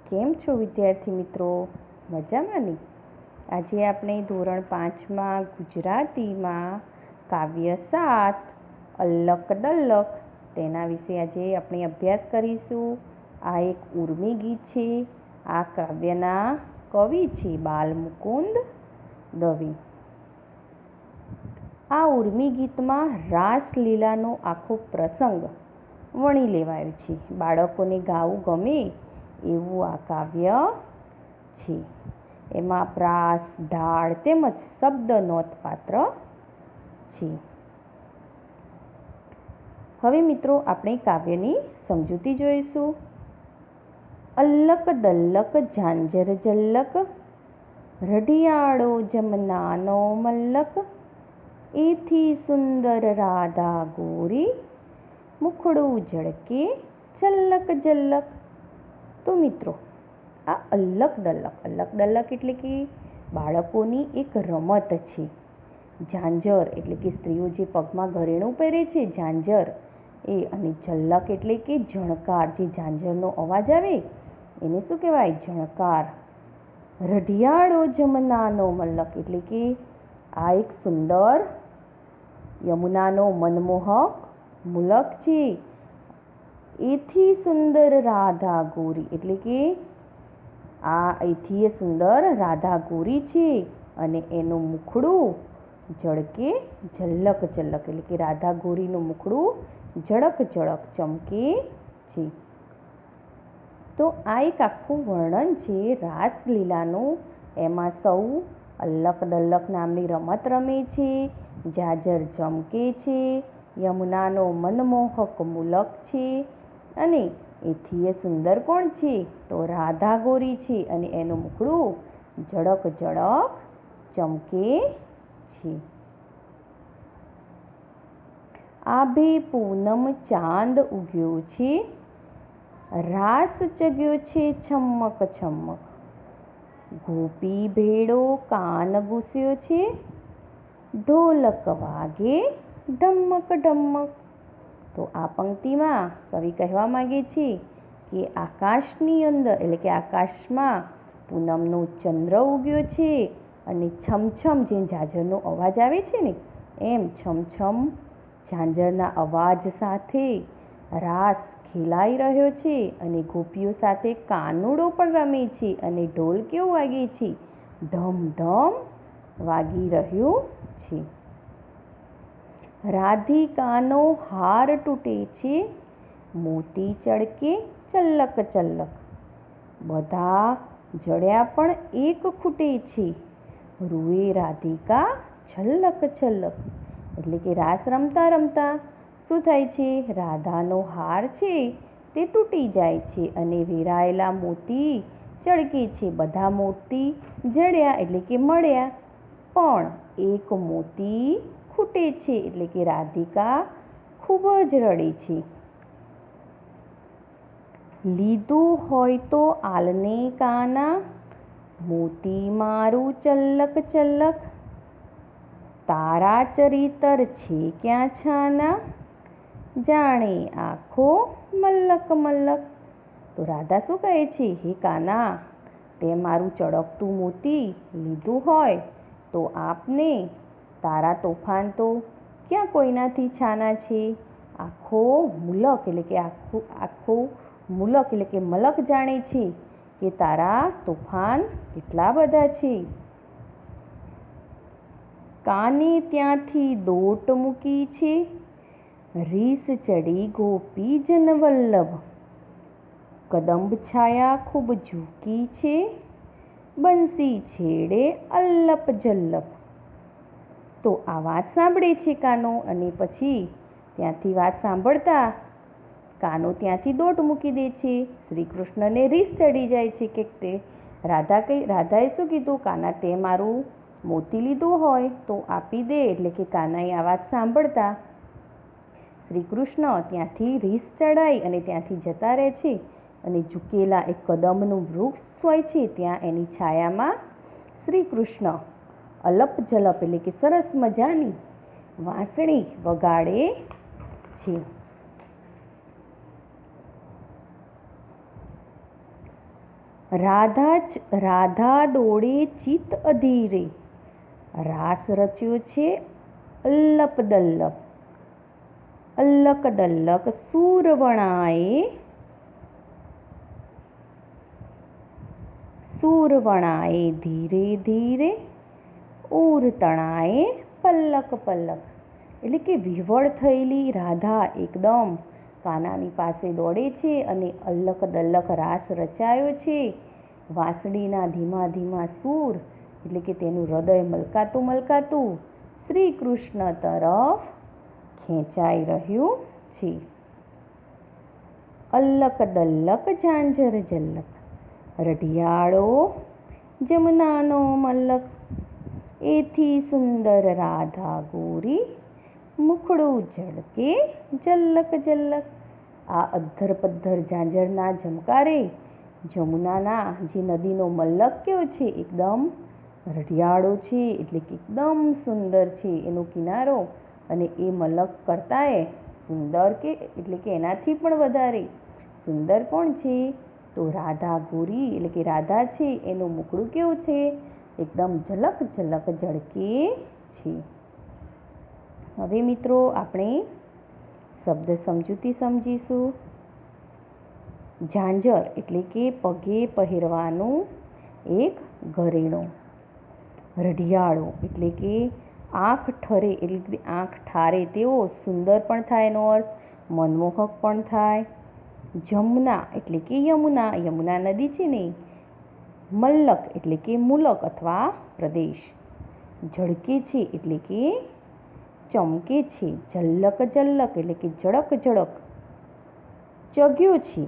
કેમ છો વિદ્યાર્થી મિત્રો? મજામાં ને? આજે આપણે ધોરણ 5માં ગુજરાતીમાં કાવ્ય 7 અલ્લક દલ્લક તેના વિશે આજે આપણે અભ્યાસ કરીશું. આ એક ઉર્મી ગીત છે. આ કાવ્યના કવિ છે બાલમુકુંદ દવે. આ ઉર્મી ગીતમાં રાસલીલાનો આખો પ્રસંગ વણી લેવાયો છે. બાળકોને ગાવું ગમે એવું આ કાવ્ય છે. એમાં પ્રાસ, ઢાળ તેમજ શબ્દ નોંધપાત્ર છે. હવે મિત્રો આપણે કાવ્યની સમજૂતી જોઈશું. અલ્લક દલ્લક ઝાંઝર ઝલ્લક, રઢિયાળો જમનાનો મલ્લક, એથી સુંદર રાધા ગોરી, મુખડું ઝળકે છલ્લક ઝલ્લક. તો મિત્રો આ અલ્લક દલ્લક એટલે કે બાળકોની એક રમત છે. ઝાંઝર એટલે કે સ્ત્રીઓ જે પગમાં ઘરેણું પહેરે છે ઝાંઝર એ, અને ઝલ્લક એટલે કે ઝણકાર, જે ઝાંઝરનો અવાજ આવે એને શું કહેવાય? ઝણકાર. રઢિયાળો જમનાનો મલ્લક એટલે કે આ એક સુંદર યમુનાનો મનમોહક મુલક છે. એથી સુંદર રાધા ગોરી એટલે કે આ એથી સુંદર રાધા ગોરી છે, અને એનું મુખડું ઝળકે ઝલ્લક ઝલ્લક એટલે કે રાધા ગોરીનું મુખડું ઝળક ઝળક ચમકે છે. તો આ એક આખું વર્ણન છે રાસલીલાનું. એમાં સૌ અલ્લક દલ્લક નામની રમત રમે છે, ઝાંઝર ચમકે છે, યમુનાનો મનમોહક મુલક છે, અને એથી એ સુંદર કોણ છે? તો રાધા ગોરી છે, અને એનું મુખડું ઝળક ઝળક ચમકે છે. આભે પૂનમ ચાંદ ઉગ્યો છે, રાસ ચગ્યો છે છમ્મક છમ્મક, ગોપી ભેડો કાન ઘૂસ્યો છે, ઢોલક વાગે ઢમક ઢમક. તો આ પંક્તિમાં કવિ કહેવા માંગે છે કે આકાશની અંદર એટલે કે આકાશમાં પૂનમનો ચંદ્ર ઉગ્યો છે, અને છમછમ જે ઝાંઝરનો અવાજ આવે છે ને એમ છમછમ ઝાંઝરના અવાજ સાથે રાસ ખેલાઈ રહ્યો છે, અને ગોપીઓ સાથે કાનુડો પણ રમે છે, અને ઢોલ કેવું વાગે છે? ઢમ ઢમ વાગી રહ્યું છે. રાધિકાનો હાર તૂટે છે, મોતી ચળકે ચલ્લક ચલ્લક, બધા જડ્યા પણ એક ખૂટે છે, રૂએ રાધિકા છલ્લક છલ્લક. એટલે કે રાસ રમતા રમતા શું થાય છે? રાધાનો હાર છે તે તૂટી જાય છે, અને વેરાયેલા મોતી ચળકે છે. બધા મોતી જડ્યા એટલે કે મળ્યા, પણ એક મોતી ખૂટે છે, એટલે કે રાધિકા ખૂબ જ રડે છે. લીધું હોય તો આલને કાના, મોતી મારું ચલ્લક ચલ્લક, તારા ચરિતર છે ક્યાં છાના, જાણે આખો મલ્લક મલ્લક. તો રાધા શું કહે છે? હે કાના, તે મારું ચળકતું મોતી લીધું હોય તો આપને, તારા તોફાન તો ક્યાં કોઈનાથી છાના છે. આખો મુલક એટલે કે આખો મુલક એટલે કે મલક જાણે છે કે તારા તોફાન કેટલા બધા છે. કાને ત્યાંથી દોટ મૂકી છે, રીસ ચડી ગોપી જનવલ્લભ, કદંબ છાયા ખૂબ ઝૂકી છે, બંસી છેડે અલ્લપ જલ્લપ. તો આ વાત સાંભળે છે કાનો, અને પછી ત્યાંથી વાત સાંભળતા કાનો ત્યાંથી દોટ મૂકી દે છે. શ્રી કૃષ્ણને રીસ ચડી જાય છે કે તે રાધાએ શું કીધું? કાના, તે મારું મોતી લીધું હોય તો આપી દે. એટલે કે કાનાએ આ વાત સાંભળતા શ્રી કૃષ્ણ ત્યાંથી રીસ ચડાઈ અને ત્યાંથી જતા રહે છે, અને ઝૂકેલા એક કદંબનું વૃક્ષ હોય છે ત્યાં એની છાયામાં શ્રી કૃષ્ણ અલપ જલપ એટલે કે સરસ મજાની વાંસળી વગાડે છે. રાધા દોડે ચિત્ત અધીરે, રાસ રચ્યો છે અલ્લપ દલ્લપ. અલ્લક દલ્લક સૂરવણાએ ધીરે ધીરે, ઉર તણાએ પલ્લક પલ્લક. એટલે કે વિહવળ થયેલી રાધા એકદમ કાનાની પાસે દોડે છે અને અલ્લક દલ્લક રાસ રચાયો છે. વાંસળીના ધીમા ધીમા સૂર એટલે કે તેનું હૃદય મલકાતું મલકાતું શ્રી કૃષ્ણ તરફ ખેંચાઈ રહ્યું છે. અલ્લક દલ્લક ઝાંઝર ઝલ્લક, રઢિયાળો જમનાનો મલ્લક. એથી સુંદર રાધા ગોરી, મુખડું ઝળકે જલ્લક જલ્લક. આ અધ્ધર પદ્ધર ઝાંઝરના ઝમકારે જમુનાના જે નદીનો મલ્લક કેવો છે, એકદમ રઢિયાળો છે એટલે કે એકદમ સુંદર છે એનો કિનારો. અને એ મલક કરતાંય સુંદર કે એટલે કે એનાથી પણ વધારે સુંદર કોણ છે, તો રાધા ગોરી એટલે કે રાધા છે એનું મુખડું કેવું છે, એકદમ ઝલક ઝલક ઝળકે છે. હવે મિત્રો આપણે શબ્દ સમજૂતી સમજીશું. ઝાંઝર એટલે કે પગે પહેરવાનું એક ઘરેણું. રઢિયાળો એટલે કે આંખ ઠરે એટલે કે આંખ ઠારે તેવો સુંદર પણ થાય એનો અર્થ, મનમોહક પણ થાય. જમના એટલે કે યમુના, યમુના નદી છે ને. મલ્લક એટલે કે મુલક અથવા પ્રદેશ. ઝળકે છે એટલે કે ચમકે છે. જલ્લક જલ્લક એટલે કે ઝળક ઝળક. ચગ્યો છે,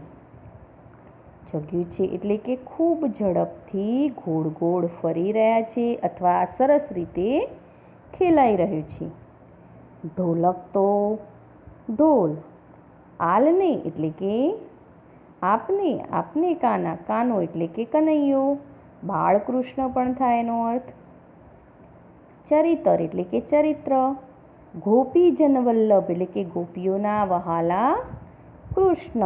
ચગ્યું છે એટલે કે ખૂબ ઝડપથી ગોળ ગોળ ફરી રહ્યા છે અથવા સરસ રીતે ખેલાઈ રહ્યું છે. ઢોલક તો ઢોલ. આલને એટલે કે આપને, આપને કાના, કાનો એટલે કે કનૈયો, બાળકૃષ્ણ પણ થાય એનો અર્થ. ચરિતર એટલે કે ચરિત્ર. ગોપીજન વલ્લભ એટલે કે ગોપીઓના વહાલા કૃષ્ણ.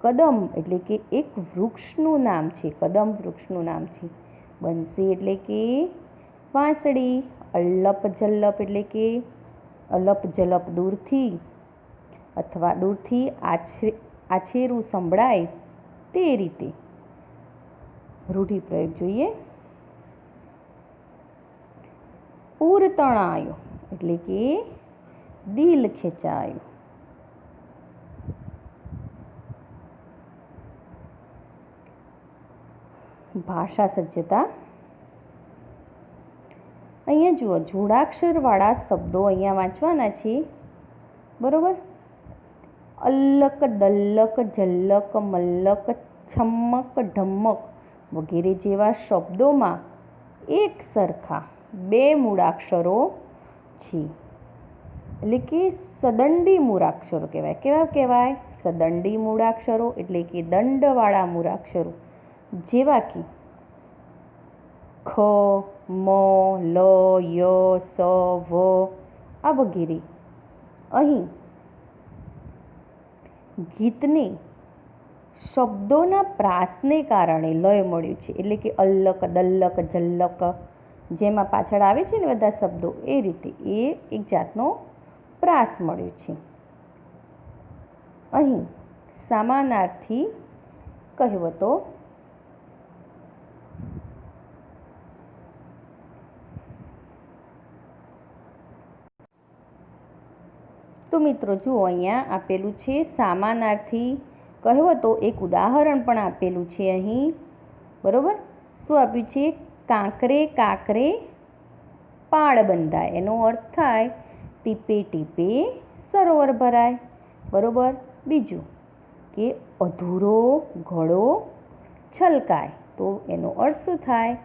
કદમ એટલે કે એક વૃક્ષનું નામ છે, કદમ વૃક્ષનું નામ છે. બંસી એટલે કે વાંસળી. અલ્લપ જલ્લપ એટલે કે અલપ જલપ દૂરથી અથવા દૂરથી આછેરું સંભળાય તે રીતે. રૂઢિપ્રયોગ જોઈએ. ઉર તણાયો એટલે કે દિલ ખેંચાયું. ભાષા સજ્જતા. અહીંયા જુઓ, જોડાક્ષરવાળા શબ્દો અહીંયા વાંચવાના છે, બરોબર. અલ્લક દલ્લક ઝલ્લક મલ્લક છમ્મક ઢમ્મક વગેરે જેવા શબ્દોમાં એક સરખા બે મૂળાક્ષરો છે, એટલે કે સદંડી મૂળાક્ષરો કહેવાય. કેવા કહેવાય? સદંડી મૂળાક્ષરો એટલે કે દંડવાળા મૂળાક્ષરો, જેવા કે ખ, મ, લ, ય, સ, વ આ વગેરે. અહીં ગીતને શબ્દોના પ્રાસને કારણે લય મળ્યું છે, એટલે કે અલ્લક દલ્લક ઝલ્લક જેમાં પાછળ આવે છે ને બધા શબ્દો, એ રીતે એ એક જાતનો પ્રાસ મળ્યો છે. અહીં સમાનાર્થી કહેવતો. તો મિત્રો જુઓ, અહીંયા આપેલું છે સમાનાર્થી કહેવતો. એક ઉદાહરણ પણ આપેલું છે અહીં, બરોબર. શું આપ્યું છે? કાંકરે કાંકરે પાળ બંધાય. એનો અર્થ થાય ટીપે ટીપે સરોવર ભરાય, બરોબર. બીજું કે અધૂરો ઘડો છલકાય. તો એનો અર્થ શું થાય?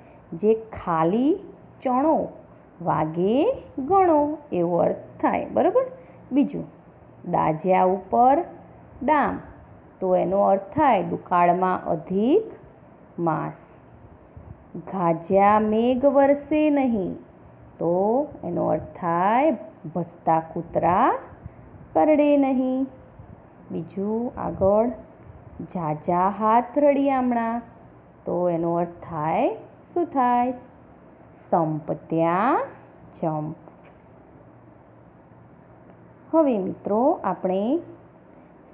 જે ખાલી ચણો વાગે ગણો એવો અર્થ થાય, બરોબર. બીજું દાજ્યા ઉપર ડામ. તો એનો અર્થ થાય દુકાળમાં અધિક માસ. ગાજ્યા મેઘ વરસે નહીં. તો એનો અર્થ થાય ભસતા કૂતરા કરડે નહીં. બીજું આગળ ઝાઝા હાથ રળિયામણા. તો એનો અર્થ થાય શું થાય? સંપ ત્યાં ચંપ. હવે મિત્રો આપણે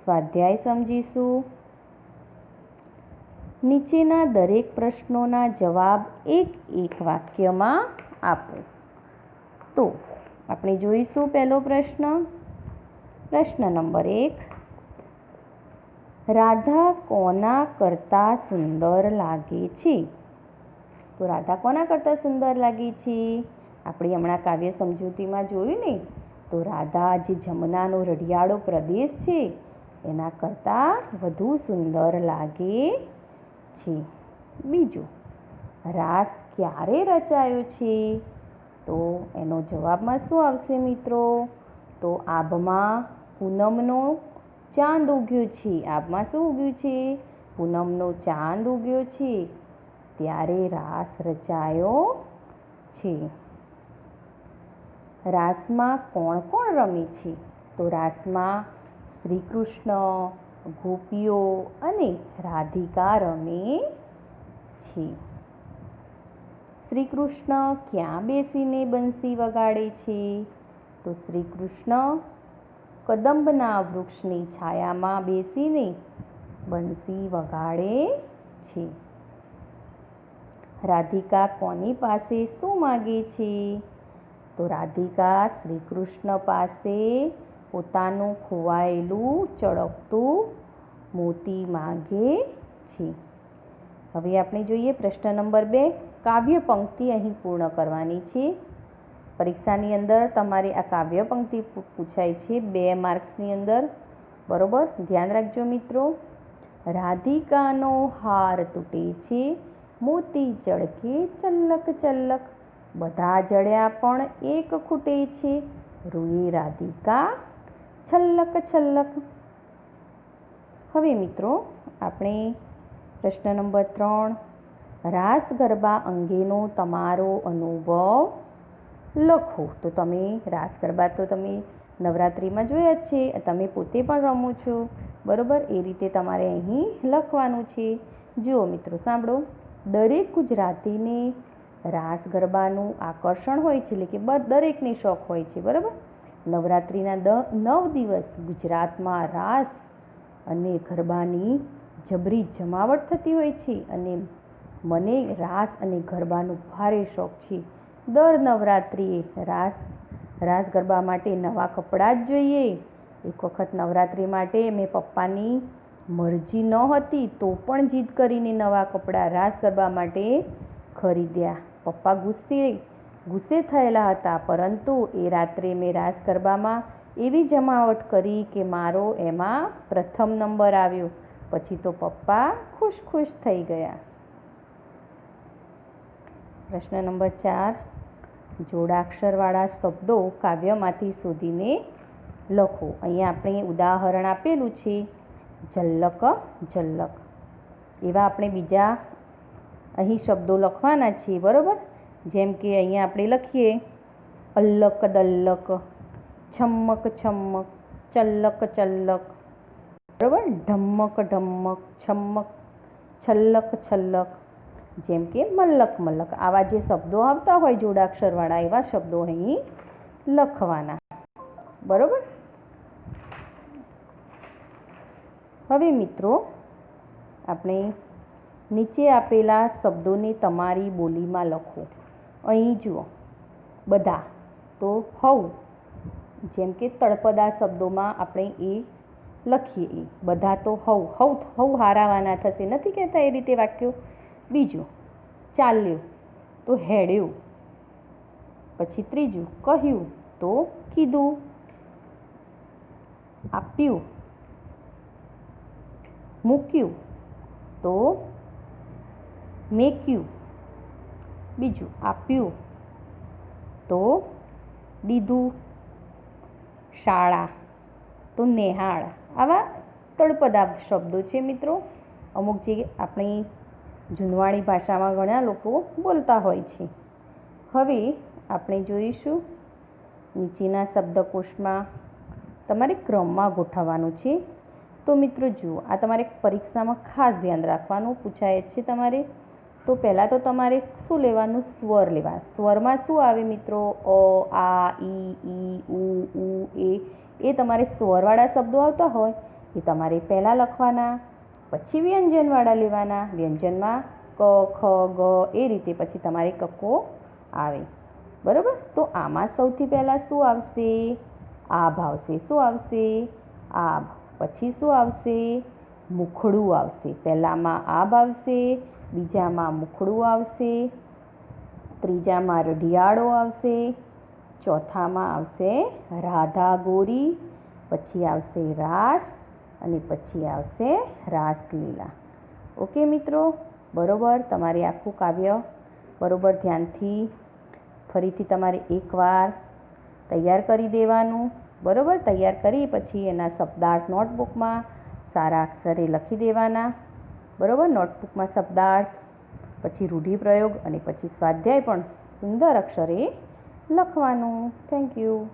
સ્વાધ્યાય સમજીશું. નીચેના દરેક પ્રશ્નોના જવાબ એક વાક્યમાં આપો. તો આપણે જોઈશું પહેલો પ્રશ્ન. પ્રશ્ન નંબર 1. રાધા કોના કરતાં સુંદર લાગે છે? તો રાધા કોના કરતાં સુંદર લાગે છે? આપણે હમણાં કાવ્ય સમજૂતીમાં જોયું ને, તો રાધા જે જમનાનો રઢિયાળો પ્રદેશ છે એના કરતાં વધુ સુંદર લાગે છે. બીજું, રાસ ક્યારે રચાયો છે? તો એનો જવાબમાં શું આવશે મિત્રો? તો આભમાં પૂનમનો ચાંદ ઉગ્યો છે. આભમાં શું ઉગ્યું છે? પૂનમનો ચાંદ ઉગ્યો છે ત્યારે રાસ રચાયો છે. રાસમાં કોણ કોણ રમે છે? તો રાસમાં શ્રી કૃષ્ણ, ગોપીઓ અને રાધિકા રમે છે. શ્રી કૃષ્ણ ક્યાં બેસીને બંસી વગાડે છે? તો શ્રી કૃષ્ણ કદંબના વૃક્ષની છાયામાં બેસીને બંસી વગાડે છે. રાધિકા કોની પાસે શું માગે છે? તો રાધિકા શ્રી કૃષ્ણ પાસે પોતાનું ખોવાયેલું ચળકતું મોતી માગે છે. હવે આપણે જોઈએ પ્રશ્ન નંબર 2. કાવ્ય પંક્તિ અહીં પૂર્ણ કરવાની છે. પરીક્ષાની અંદર તમારે આ કાવ્ય પંક્તિ પૂછાય છે 2 માર્ક્સની અંદર. બરોબર, ધ્યાન રાખજો મિત્રો. રાધિકાનો હાર તૂટે છે, મોતી ચળકે ચલ્લક ચલ્લક, બધા જડ્યા પણ એક ખૂટે છે, રૂએ રાધિકા છલ્લક છલ્લક. હવે મિત્રો આપણે પ્રશ્ન નંબર 3. રાસ ગરબા અંગેનો તમારો અનુભવ લખો. તો તમે રાસ ગરબા તો તમે નવરાત્રિમાં જોયા જ છે, તમે પોતે પણ રમો છો. બરાબર, એ રીતે તમારે અહીં લખવાનું છે. જુઓ મિત્રો, સાંભળો. દરેક ગુજરાતીને રાસ ગરબાનું આકર્ષણ હોય છે, એટલે કે દરેકને શોખ હોય છે. બરાબર, નવરાત્રિના 9 દિવસ ગુજરાતમાં રાસ અને ગરબાની જબરી જમાવટ થતી હોય છે. અને મને રાસ અને ગરબાનો ભારે શોખ છે. દર નવરાત્રિએ રાસ ગરબા માટે નવા કપડાં જ જોઈએ. એક વખત નવરાત્રિ માટે મેં પપ્પાની મરજી ન હતી તો પણ જીદ કરીને નવા કપડાં રાસ ગરબા માટે ખરીદ્યા. પપ્પા ગુસ્સે થયેલા હતા, પરંતુ એ રાત્રે મેં રાસ ગરબામાં એવી જમાવટ કરી કે મારો એમાં પ્રથમ નંબર આવ્યો. પછી તો પપ્પા ખુશ થઈ ગયા. પ્રશ્ન નંબર 4. જોડાક્ષરવાળા શબ્દો કાવ્યમાંથી શોધીને લખો. અહીંયા આપણે ઉદાહરણ આપેલું છે ઝલ્લક ઝલ્લક. એવા આપણે બીજા અહીં શબ્દો લખવાના છીએ. બરાબર, જેમ કે અહીંયા આપણે લખીએ અલ્લક દલ્લક, છમ્મક છમ્મક, ચલ્લક ચલ્લક. બરાબર, ઢમ્મક ઢમ્મક, છમ્મક છલ્લક છલ્લક. જેમ કે મલ્લક મલ્લક. આવા જે શબ્દો આવતા હોય જોડાક્ષરવાળા, એવા શબ્દો અહીં લખવાના. બરાબર. હવે મિત્રો આપણે નીચે આપેલા શબ્દોને તમારી બોલીમાં લખો. અહીં જુઓ, બધા તો હવ. જેમ કે તળપદા શબ્દોમાં આપણે એ લખીએ. બધા તો હવ હારાવાના થશે, નથી કહેતા એ રીતે વાક્યો. બીજું, ચાલ્યો તો હેડ્યું. પછી ત્રીજું, કહ્યું તો કીધું. આપ્યું, મૂક્યું તો મેક્યું. બીજું, આપ્યું તો દીધું. શાળા તો નેહાળ. આવા તળપદા શબ્દો છે મિત્રો. અમુક જે આપણી જૂનવાણી ભાષામાં ઘણા લોકો બોલતા હોય છે. હવે આપણે જોઈશું નીચેના શબ્દકોશમાં તમારે ક્રમમાં ગોઠવવાનું છે. તો મિત્રો જુઓ, આ તમારે પરીક્ષામાં ખાસ ધ્યાન રાખવાનું પૂછાય છે તમારે. તો પહેલાં તો તમારે શું લેવાનું? સ્વર લેવા. સ્વરમાં શું આવે મિત્રો? અ, આ, ઈ, ઉ, એ તમારે સ્વરવાળા શબ્દો આવતા હોય એ તમારે પહેલાં લખવાના, પછી વ્યંજનવાળા લેવાના. વ્યંજનમાં ક, ખ, ગ એ રીતે પછી તમારે કક્કો આવે. બરાબર? તો આમાં સૌથી પહેલાં શું આવશે? આભ આવશે. શું આવશે? આભ. પછી શું આવશે? મુખડું આવશે. પહેલામાં આભ આવશે, બીજામાં મુખડું આવશે, ત્રીજામાં રઢિયાળો આવશે, ચોથામાં આવશે રાધા ગોરી, પછી આવશે રાસ અને પછી આવશે રાસલીલા. ઓકે મિત્રો, બરાબર? તમારે આખું કાવ્ય બરાબર ધ્યાનથી ફરીથી તમારે એકવાર તૈયાર કરી દેવાનું. બરાબર? તૈયાર કરી પછી એના શબ્દાર્થ નોટબુકમાં સારા અક્ષરે લખી દેવાના. બરાબર? નોટબુકમાં શબ્દાર્થ, પછી રૂઢિપ્રયોગ અને પછી સ્વાધ્યાય પણ સુંદર અક્ષરે લખવાનું. Thank you.